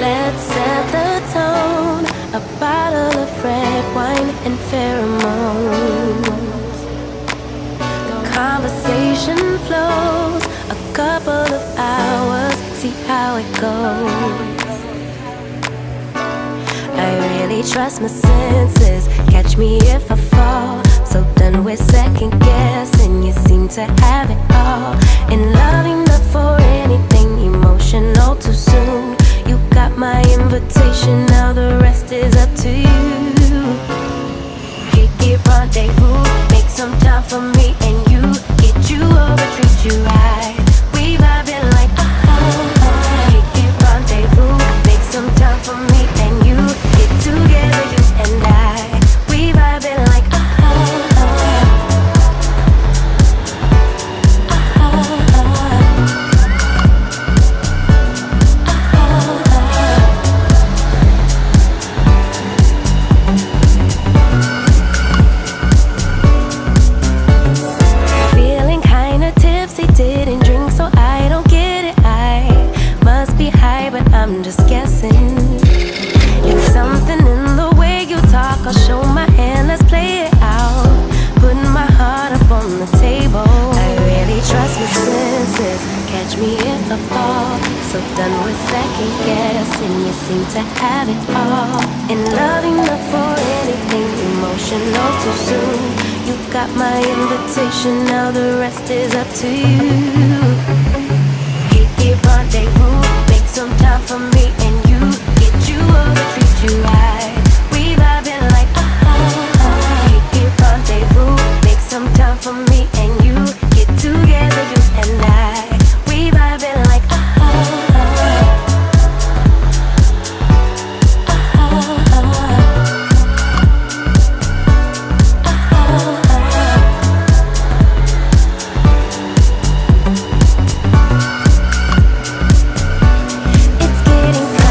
Let's set the tone, a bottle of red wine and pheromones. The conversation flows, a couple of hours, see how it goes. I really trust my senses, catch me if I fall. So done with second guessing, you seem to have it all. In loving not for anything emotional too soon. You got my invitation, now the rest is up to you. Kick it, rendezvous, make some time for me and you. Get you over, treat you right. We vibing like Kick it, rendezvous, make some time for me and you. Get together, you and I. We vibing like I'm just guessing. It's something in the way you talk. I'll show my hand, let's play it out. Putting my heart up on the table. I really trust my senses, catch me if I fall. So done with second guessing, you seem to have it all. In loving not for anything emotional too soon. You got my invitation, now the rest is up to you. Kick it, rendezvous, make some time for me and you. Get you over, treat you right. We vibing like Kick it, rendezvous, make some time for me and you. Get together, you and I. We vibing like it's getting